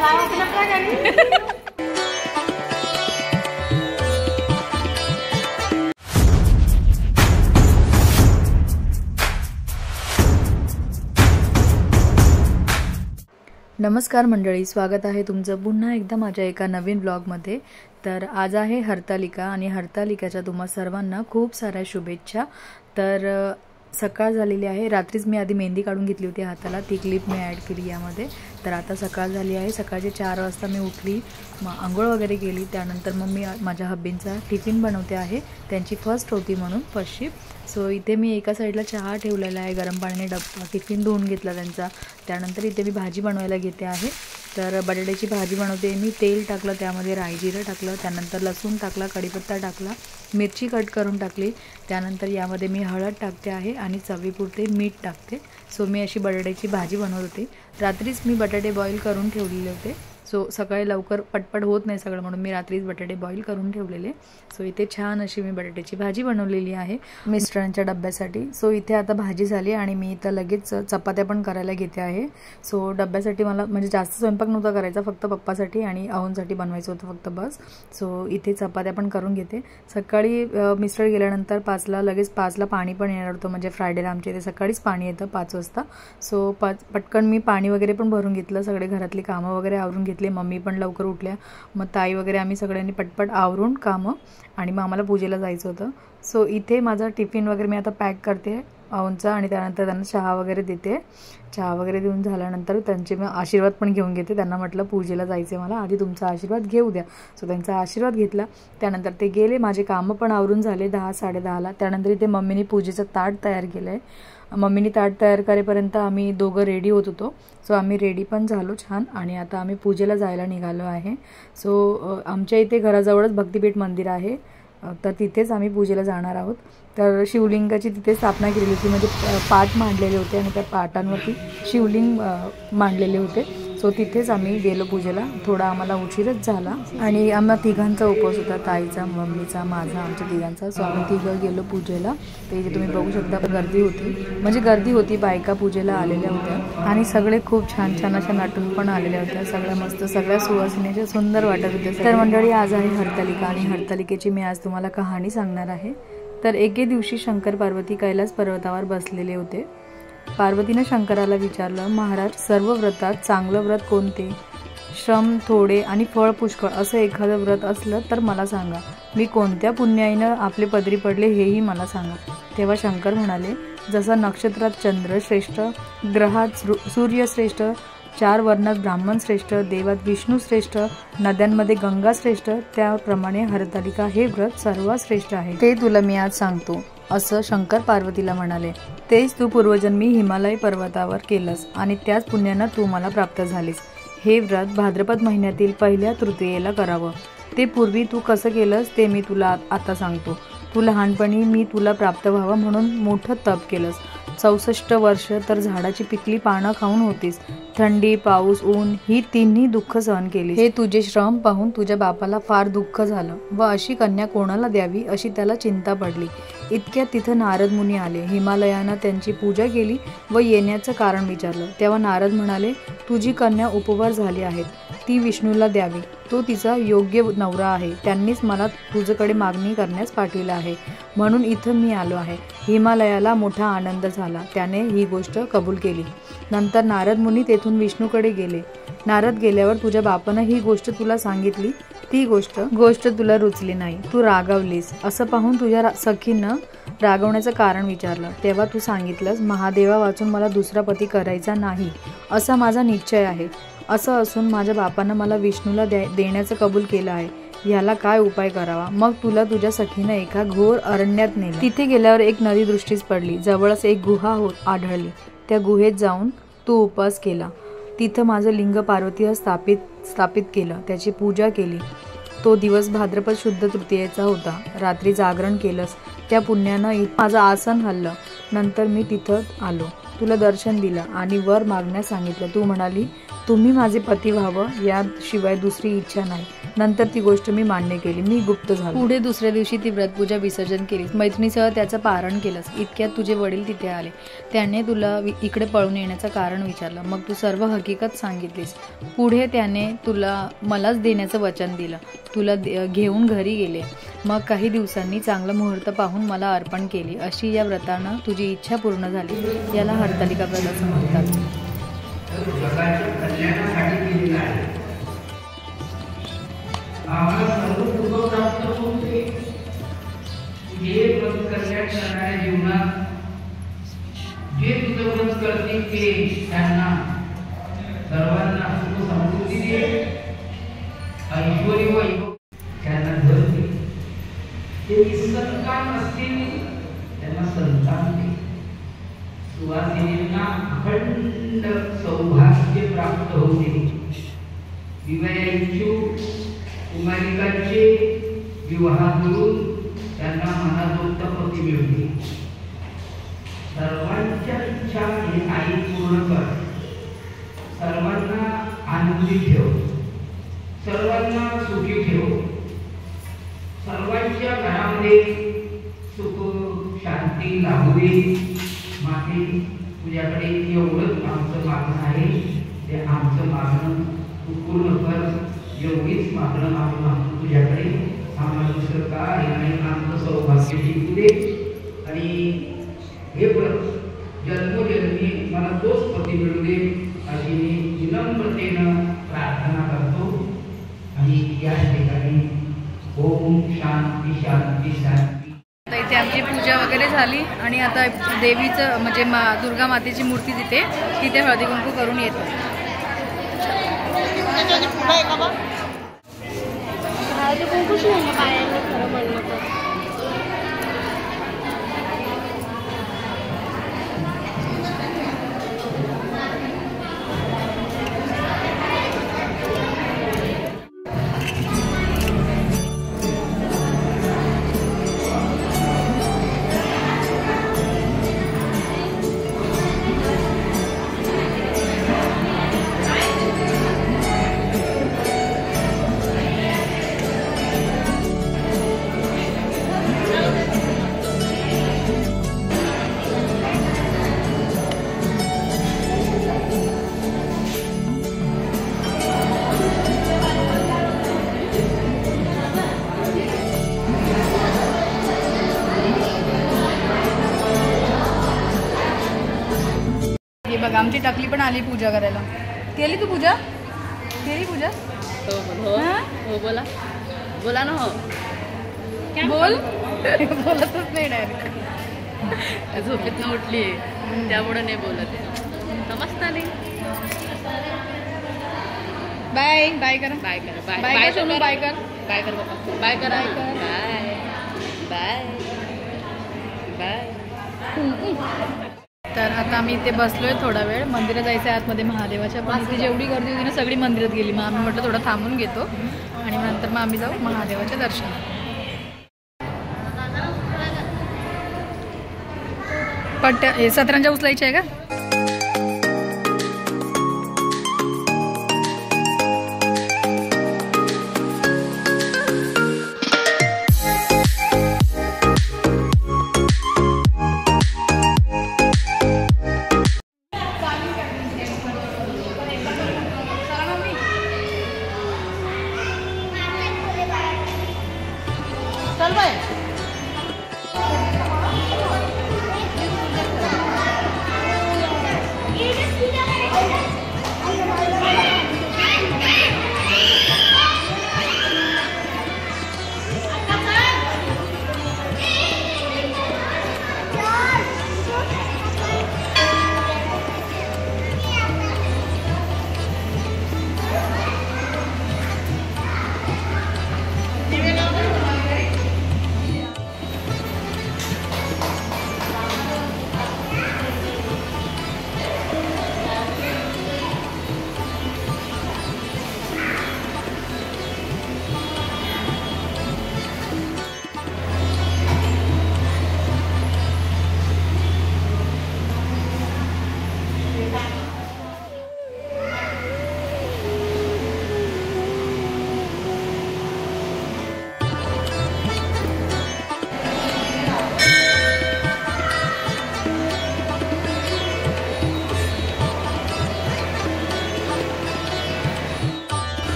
नमस्कार मंडळी, स्वागत आहे तुमचं पुन्हा एकदा माझ्या एका नवीन ब्लॉगमध्ये। तर आज आहे हरतालिका आणि हरतालिकाच्या तुम्हा सर्वांना खूप साऱ्या शुभेच्छा। तर सकाळ झालेली आहे, रात्रीच मी आधी मेहंदी काढून घेतली होती हाताला, ती क्लिप मी ॲड केली यामध्ये। तर आता सकाळ झाली आहे, सकाळचे 4 वाजता मी उठली, मग आंघोळ वगैरे केली, त्यानंतर मग मी माझ्या हब्बींचा टिफिन बनवते आहे, त्यांची फर्स्ट होती म्हणून फर्स्ट शिफ्ट। सो इथे मी एका साईडला चहा ठेवलेला आहे, गरम पाण्याने टिफिन धुवून घेतला त्यांचा। त्यानंतर इथे मी भाजी बनवायला घेते आहे। तर बटाट्याची भाजी बनवते मी, तेल टाकलं, त्यामध्ये राई जिरं टाकलं, त्यानंतर लसूण टाकला, कढीपत्ता टाकला, मिरची कट करून टाकली, त्यानंतर यामध्ये मी हळद टाकते आहे आणि चवीपुरते मीठ टाकते। सो मी अशी बटाट्याची भाजी बनवत होते। रात्रीच मी बटाटे बॉईल करून ठेवलेले होते, सो सकाळी लवकर पटपट होत नाही सगळं, म्हणून मी रात्रीच बटाटे बॉईल करून ठेवलेले। सो इथे छान अशी मी बटाट्याची भाजी बनवलेली आहे मिस्टरांच्या डब्यासाठी। सो इथे आता भाजी झाली आणि मी इथं लगेच चपात्या पण करायला घेते आहे। सो डब्यासाठी मला म्हणजे जास्त स्वयंपाक नव्हता करायचा, फक्त पप्पासाठी आणि अहोंसाठी बनवायचं होतं फक्त बस। सो इथे चपात्या पण करून घेते। सकाळी मिस्टर गेल्यानंतर 5ला लगेच 5ला पाणी पण येणार होतं, म्हणजे फ्रायडेला आमच्या इथे सकाळीच पाणी येतं 5 वाजता। सो पटकन मी पाणी वगैरे पण भरून घेतलं, सगळे घरातली कामं वगैरे आवरून घेतली, मम्मी पण लवकर उठल्या, मग ताई वगैरे आम्ही सगळ्यांनी पटपट आवरून कामं, आणि मग आम्हाला पूजेला जायचं होतं। सो इथे माझा टिफिन वगैरे मी आता पॅक करते अहोंचा, आणि त्यानंतर त्यांना चहा वगैरे देते। चहा वगैरे देऊन झाल्यानंतर त्यांचे मी आशीर्वाद पण घेऊन घेते, त्यांना म्हटलं पूजेला जायचे मला, आधी तुमचा आशीर्वाद घेऊ द्या। सो त्यांचा आशीर्वाद घेतला, त्यानंतर ते गेले, माझे कामं पण आवरून झाले 10 10:30ला। त्यानंतर इथे मम्मीने पूजेचं ताट तयार केलं आहे, मम्मीने ताट तयार करेपर्यंत आम्ही दोघं रेडी होत होतो। सो आम्ही रेडी पण झालो छान, आणि आता आम्ही पूजेला जायला निघालो आहे। सो आमच्या इथे घराजवळच भक्तिपीठ मंदिर आहे, तर तिथेच आम्ही पूजेला जाणार आहोत। तर शिवलिंगाची तिथे स्थापना केलेली होती, म्हणजे पाट मांडलेले होते आणि त्या पाटांवरती शिवलिंग मांडलेले होते। सो तिथेच आम्ही गेलो पूजेला, थोडा आम्हाला उशीरच झाला, आणि आम्हा तिघांचा उपवास होता, ताईचा, मम्मीचा, माझा, आमच्या तिघांचा। सो आम्ही तिघं गेलो पूजेला। ते जे तुम्ही बघू शकता गर्दी होती, म्हणजे गर्दी होती, बायका पूजेला आलेल्या होत्या आणि सगळे खूप छान छान अशा नटून पण आलेल्या होत्या, सगळ्या मस्त, सगळ्या सुवासिनीच्या सुंदर वाटत होत्या। तर मंडळी आज आहे हरतालिका, आणि हरतालिकेची मी आज तुम्हाला कहाणी सांगणार आहे। तर एके दिवशी शंकर पार्वती कैलास पर्वतावर बसलेले होते। पार्वतीने शंकराला विचारलं, महाराज, सर्व व्रतात चांगलं व्रत कोणते? श्रम थोडे आणि फळ पुष्कळ असं एखादं व्रत असलं तर मला सांगा, मी कोणत्या पुण्याईनं आपले पदरी पडले हेही मला सांगा। तेव्हा शंकर म्हणाले, जसं नक्षत्रात चंद्र श्रेष्ठ, ग्रहात सूर्य श्रेष्ठ, 4 वर्णात ब्राह्मण श्रेष्ठ, देवात विष्णू श्रेष्ठ, नद्यांमध्ये गंगा श्रेष्ठ, त्याप्रमाणे हरतालिका हे व्रत सर्वात श्रेष्ठ आहे, ते तुला मी आज सांगतो, असं शंकर पार्वतीला म्हणाले। तेच तू पूर्वजन्मी हिमालय पर्वतावर केलंस आणि त्याच पुण्यानं तू मला प्राप्त झालीस। हे व्रत भाद्रपद महिन्यातील पहिल्या तृतीयेला करावं। ते पूर्वी तू कसं केलंस ते मी तुला आता सांगतो। तू लहानपणी मी तुला प्राप्त व्हावं म्हणून मोठं तप केलंस। 64 वर्ष तर झाडाची पिकली पानं खाऊन होतीस, थंडी, पाऊस, ऊन ही तिन्ही दुःख सहन केली। हे तुझे श्रम पाहून तुझ्या बापाला फार दुःख झालं व अशी कन्या कोणाला द्यावी अशी त्याला चिंता पडली। इतक्यात तिथं नारद मुनी आले, हिमालयानं त्यांची पूजा केली व येण्याचं कारण विचारलं। तेव्हा नारद म्हणाले, तुझी कन्या उपवर झाली आहे, ती विष्णूला द्यावी, तो तिचा योग्य नवरा आहे, त्यांनीच मला तुझ्याकडे मागणी करण्यास पाठविलं आहे, म्हणून इथं मी आलो आहे। हिमालयाला मोठा आनंद झाला, त्याने ही गोष्ट कबूल केली। नंतर नारद मुनी तेथून विष्णूकडे गेले। नारद गेल्यावर तुझ्या बापानं ही गोष्ट तुला सांगितली, ती गोष्ट तुला रुचली नाही, तू रागावलीस। असं पाहून तुझ्या सखीनं रागवण्याचं कारण विचारलं। तेव्हा तू सांगितलंस, महादेवा वाचून मला दुसरा पती करायचा नाही, असा माझा निश्चय आहे। असं असून माझ्या बापानं मला विष्णूला देण्याचं कबूल केलं आहे, याला काय उपाय करावा? मग तुला तुझ्या सखीनं एका घोर अरण्यात नेलं। तिथे गेल्यावर एक नदी दृष्टीस पडली, जवळच एक गुहा आढळली। त्या गुहेत जाऊन तू उपास केला, तिथं माझं लिंग पार्वतीवर स्थापित केलं, त्याची पूजा केली। तो दिवस भाद्रपद शुद्ध तृतीयेचा होता। रात्री जागरण केलंस, त्या पुण्यानं माझं आसन हल्लं। नंतर मी तिथं आलो, तुला दर्शन दिलं आणि वर मागण्यास सांगितलं। तू म्हणाली, तुम्ही माझे पती व्हावं याशिवाय दुसरी इच्छा नाही. नंतर ती गोष्ट मी मान्य केली. मी गुप्त झालो. पुढे दुसऱ्या दिवशी ती व्रतपूजा विसर्जन केलीस. मैत्रिणीसह त्याचं पारण केलंस. इतक्यात तुझे वडील तिथे आले. त्याने तुला इकडे पळून येण्याचं कारण विचारलं. मग तू सर्व हकीकत सांगितलीस. पुढे त्याने मलाच देण्याचं वचन दिलं. तुला घेऊन घरी गेले. मग काही दिवसांनी चांगलं मुहूर्त पाहून मला अर्पण केली. अशी या व्रतानं तुझी इच्छा पूर्ण झाली. याला हरतालिका व्रत असं म्हणतात. आम्हाला सर्व पूर्व प्राप्त होते. जे व्रत कल्याण करणाऱ्या जीवनात जे तुझं व्रत करतील ते त्यांना सर्वांना सुख समृद्धी दे, ऐश्वर्य वैभव त्यांना घर दे. ते निसंतान असतील त्यांना संतान दे. सुवासिनींना अखंड सौभाग्य प्राप्त होते. विवाहाइच्छुक कुमारिकांचे विवाह करून त्यांना मनाजोगता पती मिळते. सर्वांच्या इच्छा हे आई पूर्ण कर. सर्वांना आनंदी ठेव. सर्वांना सुखी ठेव. सर्वांच्या घरामध्ये सुख शांती लाभू दे. माते तुझ्याकडे एवढंच आमचं मागणं आहे. ते आमचं मागणं तू पूर्ण कर. एवढीच मागणं आम्ही मागतो तुझ्याकडे. आम्हाला दुसरं काय नाही. आमचं सौभाग्य टिकू दे. आणि हे व्रत जन्मोजन्मी मला तोच पती मिळू दे अशी मी विनम्रतेनं प्रार्थना करतो. आणि या ठिकाणी ओम शांती शांती शांती. इथे आमची पूजा वगैरे झाली आणि आता देवीचं म्हणजे दुर्गा मातेची मूर्ती तिथे हळदी कुंकू करून येतो. हळदी कुंकूच नाही पायाने खरं म्हणलं तर. बघ आमची टकली पण आली पूजा करायला. केली तू पूजा? केली पूजा? हो बोला बोला ना. हो बोल. बोलतच नाही डायरेक्ट. झोपेतनं उठली त्यामुळे नाही बोलत. समजता नाही. बाय बाय करा. बाय करा. Bye bye bye Sonu. Bye कर. बाय कर बाबा. बाय करा. Bye bye bye. तर आता आम्ही इथे बसलोय थोडा वेळ. मंदिरात जायचं आहे आतमध्ये महादेवाच्या. पण इथे जेवढी गर्दी होती ना सगळी मंदिरात गेली. मग आम्ही म्हटलं थोडं थांबून घेतो आणि नंतर मग आम्ही जाऊ महादेवाच्या दर्शनाला. पट्ट्या सतरांच्या उचलायच्या आहे का? चल बाय.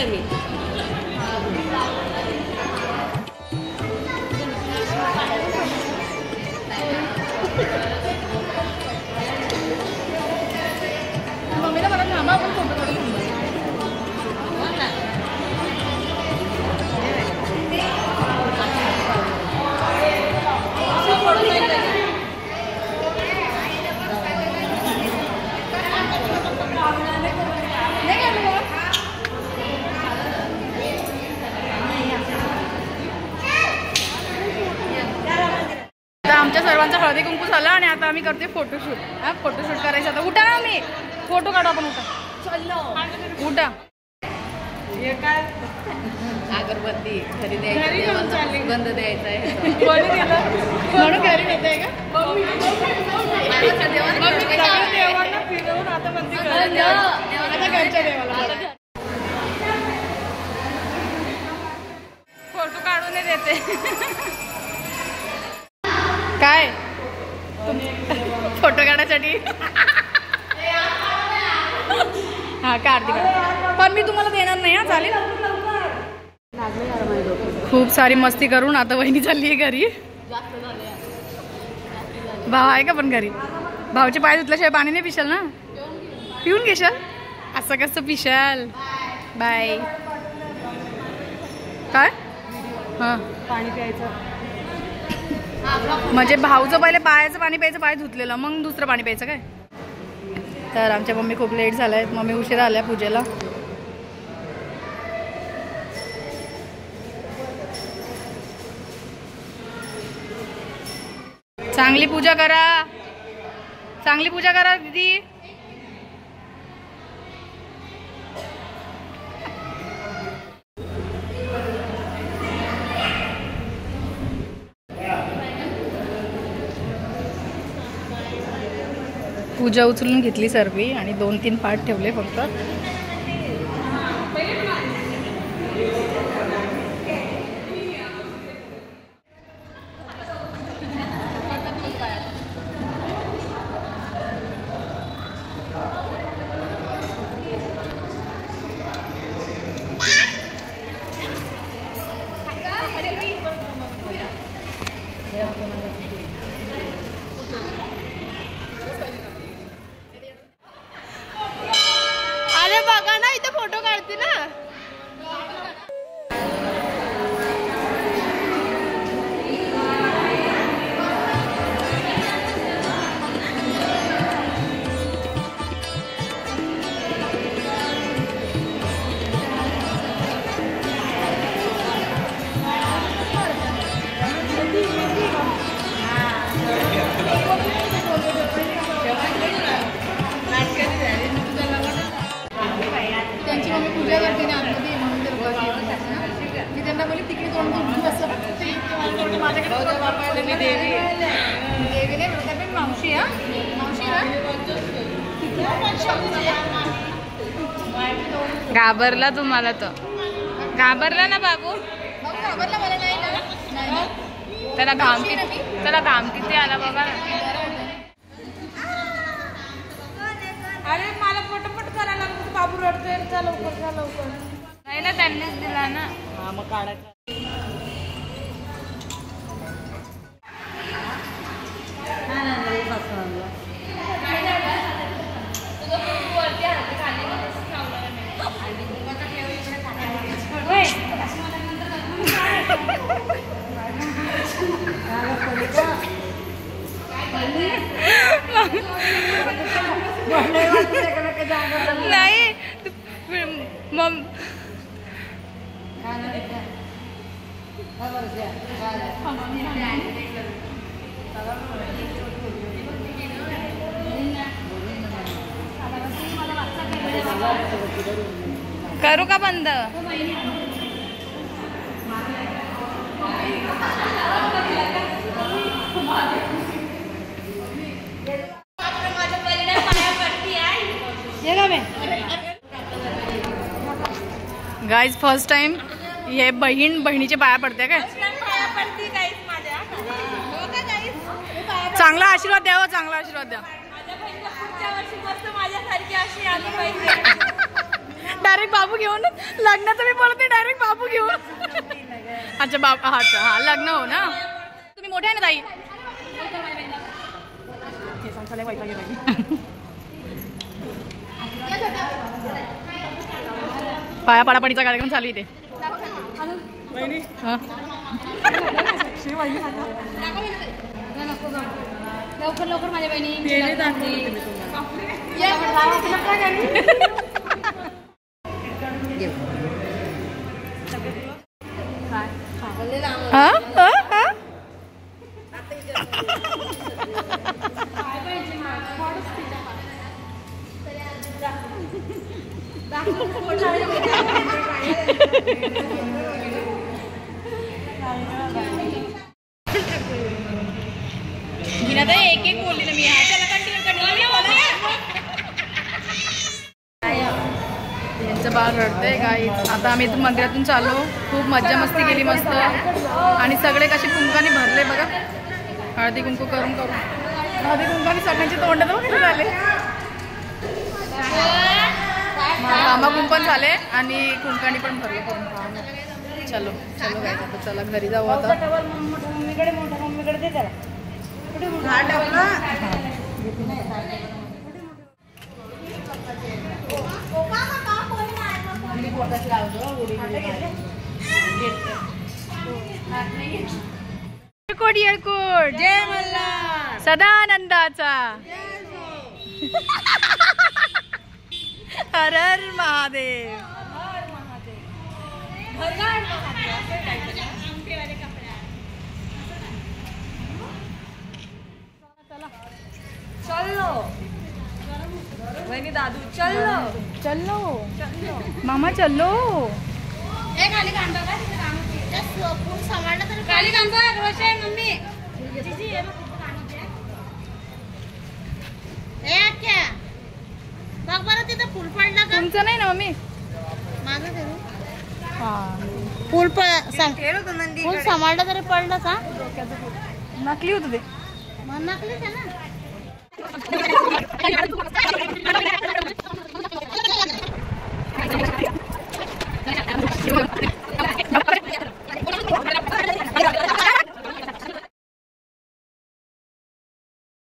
आहे मी. मम्मीला मला थांबा आपण फोटो काढून. आमच्या सर्वांचा हळदी कुंकू झाला आणि आता आम्ही करते फोटोशूट. हा फोटोशूट करायचं आता. उठा ना मी फोटो काढू आपण. उठा उठा. अगरबत्ती घरी द्यायची, सुगंध द्यायचा आहे म्हणून घरी नेते का? देवाला फिरवून आता म्हणते आता घरच्या देवाला फोटो काढून देते. काय फोटो काढायसाठी? हा काढते पण मी तुम्हाला देणार नाही. हा चालेल. खूप सारी मस्ती करून आता वहिनी चालली आहे घरी. भाव आहे का पण घरी? भाऊचे पाय धुतल्याशिवाय पाणी नाही पिशाल ना? पिऊन घेशाल? असं कसं पिशाल? बाय. काय? हां पाणी प्यायचं म्हणजे भाऊचं पहिले पायाचं पाणी प्यायचं, पाय धुतलेलं, मग दुसरं पाणी प्यायचं काय? तर आमच्या मम्मी खूप लेट झालाय. मम्मी उशिरा आल्या पूजेला. चांगली पूजा करा, चांगली पूजा करा दीदी. पूजा उचलून घेतली सर्वी आणि 2-3 पाठ ठेवले फक्त. अरे बघा ना इथे फोटो काढते ना. त्यांची मम्मी पूजा करते ना आतमध्ये म्हणून तर मी त्यांना बोलली तिकडे तोंड माझ्याकडे देवी नाही म्हणत पण मावशी. हा मावशी घाबरला तुम्हाला तो. घाबरला ना बाबू. घाबरला मला नाही ना. त्याला घाम किती आला बाबा. अरे मला पटपट करायला बाबू रडतोय. जा लवकर जा लवकर. नाही ना त्यांनीच दिला ना. हा मग काढायचं. नाही मम करू का बंद? गाइज फर्स्ट टाइम ये बहिणीचे पाया पडते काय? चांगला आशीर्वाद द्या. चांगला आशीर्वाद द्या. डायरेक्ट बाबू घेऊन लग्नाचं मी बोलते डायरेक्ट बाबू घेऊन. अच्छा बाबा हा लग्न हो ना. तुम्ही मोठे आहे ना ताई. पाया पडापडीचा कार्यक्रम चालू इथे. लवकर लवकर माझ्या बहिणी एक एक बोलली ना मी. यांचं बाळ रडतंय गाईच. आता आम्ही इथून मंदिरातून चाललो. खूप मज्जा मस्ती केली मस्त आणि सगळे कसे कुंकाने भरले बघा. हळदी कुंकू करून हळदी कुंकाने सगळ्यांचे तोंड वगैरे झाले. मामा कुंकण झाले आणि कुंकानी पण भरले करून. चलो चलो गाईच आता चला घरी जाऊ आता. येळकोट जय मल्हार सदानंदाचा. हर हर महादेव. चलो वहिनी दादू चलो चलो मामा चलो. मम्मी बघ बरं तिथं फुल पडलं का. तुमचं नाही ना मम्मी. माझं फुल फुल सांभाळलं तरी पडलं का. नकली होतं ते. नकलीच आहे ना.